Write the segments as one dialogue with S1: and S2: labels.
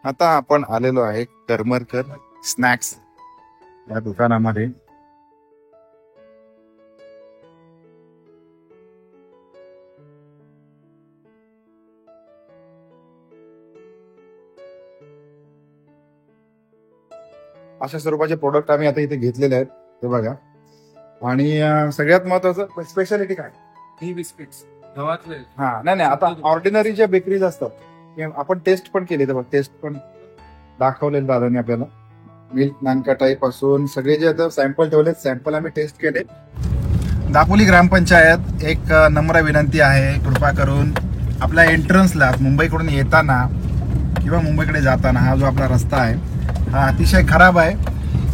S1: आता आपण आलेलो आहे करमरकर स्नॅक्स या दुकानामध्ये. अशा स्वरूपाचे प्रोडक्ट आम्ही आता इथे घेतलेले आहेत, ते बघा. आणि सगळ्यात महत्वाचं स्पेशालिटी काय,
S2: ही बिस्किट्स गव्हातले.
S1: हा नाही आता ऑर्डिनरी ज्या बेकरीज असतात आपण टेस्ट पण केली, तर टेस्ट पण दाखवलेलं दादानी आपल्याला. मिल्क नानकटाई पासून सगळे जे आता सॅम्पल ठेवले, सॅम्पल आम्ही टेस्ट केले. दापोली ग्रामपंचायत एक नम्र विनंती आहे, कृपा करून आपल्या एंट्रन्सला मुंबईकडून येताना किंवा मुंबईकडे जाताना हा जो आपला रस्ता आहे हा अतिशय खराब आहे.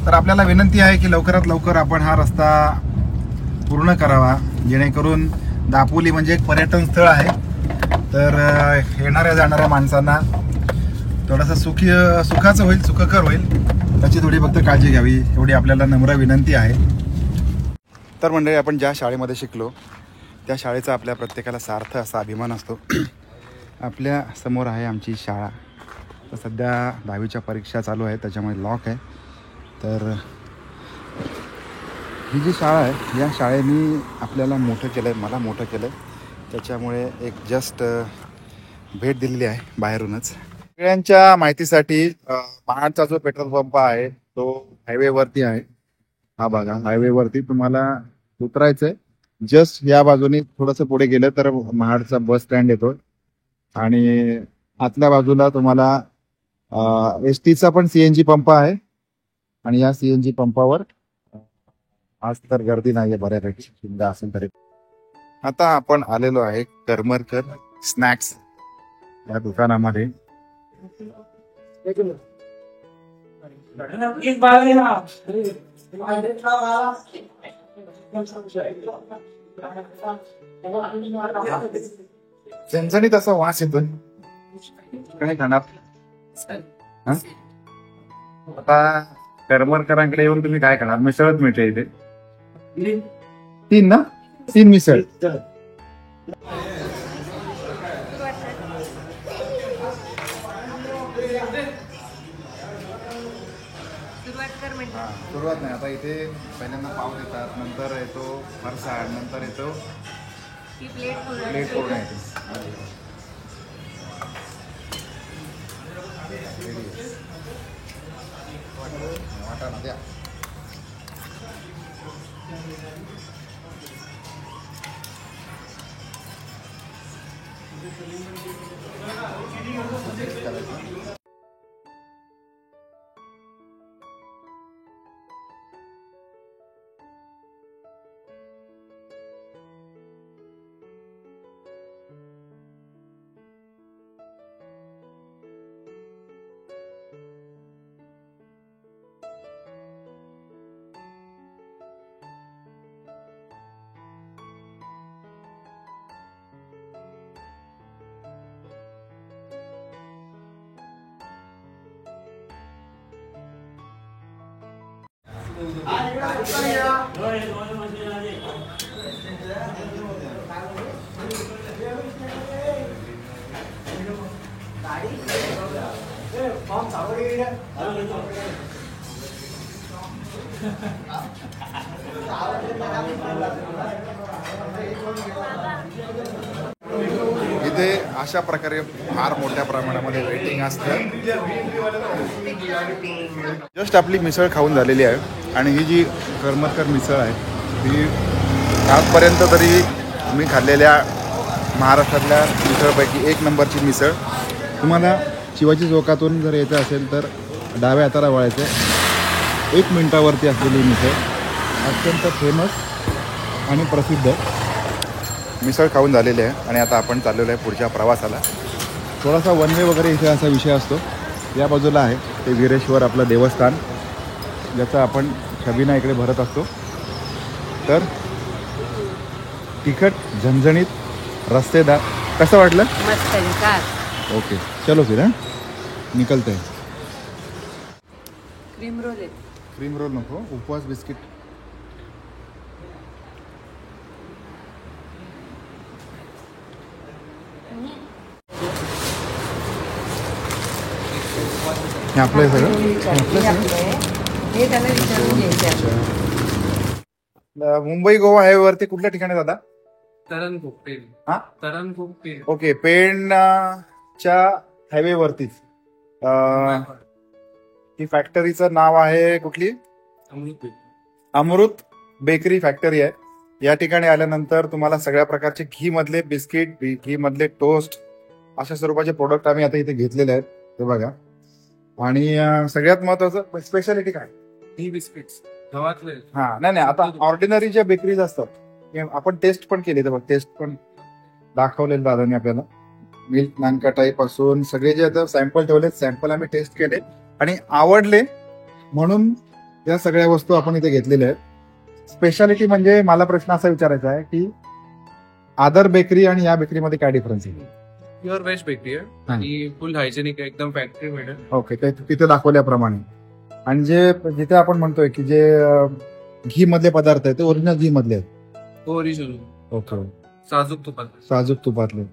S1: तर आपल्याला विनंती आहे की लवकरात लवकर आपण हा रस्ता पूर्ण करावा, जेणेकरून दापोली म्हणजे एक पर्यटन स्थळ आहे. तर येणाऱ्या जाणाऱ्या माणसांना थोडंसं सुखाचं होईल, सुखकर होईल, त्याची थोडी फक्त काळजी घ्यावी, एवढी आपल्याला नम्र विनंती आहे. तर मंडळी, आपण ज्या शाळेमध्ये शिकलो त्या शाळेचा आपल्या प्रत्येकाला सार्थ असा अभिमान असतो. आपल्या समोर आहे आमची शाळा. तर सध्या 10वीच्या परीक्षा चालू आहे, त्याच्यामुळे लॉक आहे. तर ही जी शाळा आहे या शाळेने आपल्याला मोठं केलं आहे, मला मोठं केलं आहे. त्याच्यामुळे एक जस्ट भेट दिलेली आहे बाहेरूनच. सगळ्यांच्या माहितीसाठी महाडचा जो पेट्रोल पंप आहे तो हायवेवरती आहे. हा बघा, हायवेवरती तुम्हाला उतरायचंय. जस्ट या बाजूने थोडंसं पुढे गेलं तर महाडचा बस स्टँड येतो आणि आतल्या बाजूला तुम्हाला एसटीचा पण सीएनजी पंप आहे. आणि या सीएनजी पंपावर आज तर गर्दी नाहीये, बऱ्यापैकी सुद्धा असेल तरी. आता आपण आलेलो आहे करमरकर स्नॅक्स या दुकानामध्ये. झणझणीत असा वास येतोय. काय खाणार आता करमरकरांकडे येऊन तुम्ही काय खाणार? मिसळच मिळते इथे. 3 ना, 3 मिसळ. सुरुवात नाही, आता इथे पहिल्यांदा पाव देतात, नंतर येतो फरसाण, नंतर येतो प्लेट पूर्ण येते. वाटाणा द्या. इथे अशा प्रकारे फार मोठ्या प्रमाणामध्ये वेटिंग असतं. जस्ट आपली मिसळ खाऊन झालेली आहे आणि ही जी करमरकर मिसळ आहे ही आजपर्यंत तरी मी खाल्लेल्या महाराष्ट्रातल्या मिसळपैकी 1 नंबरची मिसळ. तुम्हाला शिवाजी चौकातून जर यायचं असेल तर डाव्या हाताला वळायचं. 1 मिनिटावरती असलेली मिसळ, अत्यंत फेमस आणि प्रसिद्ध मिसळ खाऊन झालेली आहे. आणि आता आपण चाललेलो आहे पुढच्या प्रवासाला. थोडासा वन वे वगैरे इथे असा विषय असतो. या बाजूला आहे ते वीरेश्वर आपलं देवस्थान, ज्याचा आपण छबिना इकडे भरत असतो. तर तिखट झणझणीत रस्तेदार कसं वाटलं?
S3: मस्त.
S1: ओके, चलो फिर. निकलते हैं. क्रीम रोल नको, उपवास बिस्किट. हे आपलं आहे सगळं
S3: हे त्याला विचारून घ्यायचं आहे.
S1: मुंबई गोवा हायवेवरती कुठल्या ठिकाणी दादा?
S2: तरणकोप पेन.
S1: हा?
S2: तरणकोप पेन.
S1: ओके, पेण च्या हायवेवरतीच ही फॅक्टरीचं नाव आहे कुठली?
S2: अमृत पेन.
S1: अमृत बेकरी फॅक्टरी आहे. या ठिकाणी आल्यानंतर तुम्हाला सगळ्या प्रकारचे घी मधले बिस्किट, घी मधले टोस्ट अशा स्वरूपाचे प्रोडक्ट आम्ही आता इथे घेतलेले आहेत. ते बघा. आणि सगळ्यात महत्वाचं स्पेशालिटी काय?
S2: घी बिस्किट्स गव्हातले.
S1: हा, नाही आता ऑर्डिनरी ज्या बेकरीज असतात ते आपण टेस्ट पण केली. तर बघ, टेस्ट पण दाखवलेलं दादांनी आपल्याला. मिल्क नानकटाई पासून सगळे जे आता सॅम्पल ठेवले, सॅम्पल आम्ही टेस्ट केले आणि आवडले म्हणून या सगळ्या वस्तू आपण इथे घेतलेल्या आहेत. स्पेशालिटी म्हणजे मला प्रश्न असा विचारायचा आहे की आदर बेकरी आणि या बेकरीमध्ये काय डिफरन्स आहे?
S2: प्युअर वेज बेकरी आहे आणि फुल हायजेनिक आहे, एकदम फॅक्टरी मेड आहे.
S1: ओके, ते तिथे दाखवल्याप्रमाणे. आणि जिथे आपण म्हणतोय की जे घी मधले पदार्थ आहेत ते ओरिजिनल घी मधले आहेत.
S2: ओरिजिनल.
S1: ओके,
S2: साजूक तुपात.
S1: साजूक तुपातले.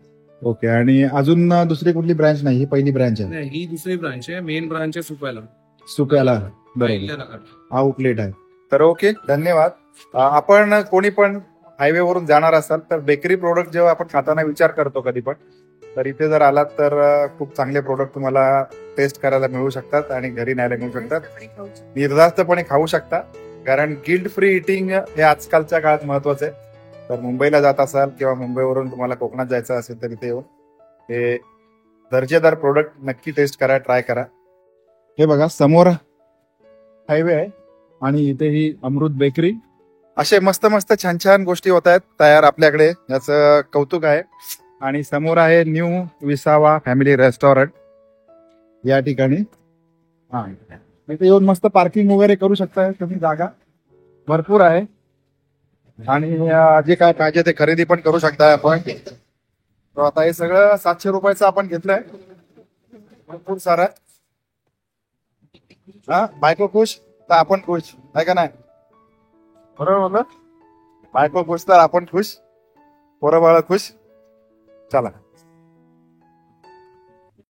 S1: ओके, आणि अजून दुसरी कुठली ब्रँच नाही? ही पहिली ब्रँच आहे.
S2: नाही, ही दुसरी ब्रांच आहे. मेन ब्रांच आहे सुप्याला.
S1: सुप्याला बरोबर आउटलेट आहे. तर ओके, धन्यवाद. आपण कोणी पण हायवे वरून जाणार असाल तर बेकरी प्रोडक्ट जेव्हा आपण खाताना विचार करतो कधी पण, तर इथे जर आलात तर खूप चांगले प्रोडक्ट तुम्हाला टेस्ट करायला मिळू शकतात आणि घरी न्यायला मिळू शकतात. निर्धास्तपणे खाऊ शकता, कारण गिल्ट फ्री इटिंग हे आजकालच्या काळात महत्वाचं आहे. तर मुंबईला जात असाल किंवा मुंबईवरून तुम्हाला कोकणात जायचं असेल तर इथे येऊन हे दर्जेदार प्रोडक्ट नक्की टेस्ट करा, ट्राय करा. हे बघा, समोर हायवे आहे आणि इथे ही अमृत बेकरी. असे मस्त मस्त छान छान गोष्टी होत आहेत तयार आपल्याकडे, याचं कौतुक आहे. आणि समोर आहे न्यू विसावा फॅमिली रेस्टॉरंट. या ठिकाणी हा, इथे येऊन मस्त पार्किंग वगैरे करू शकता तुम्ही. जागा भरपूर आहे आणि जे काय पाहिजे ते खरेदी पण करू शकता आपण. तर आता हे सगळं 700 रुपयाचं आपण घेतलंय, भरपूर सारं. हा, बायको खुश तर आपण खुश आहे का नाही? बरोबर बोललं. बायको खुश तर आपण खुश, पोरं बाळ खुश. चला.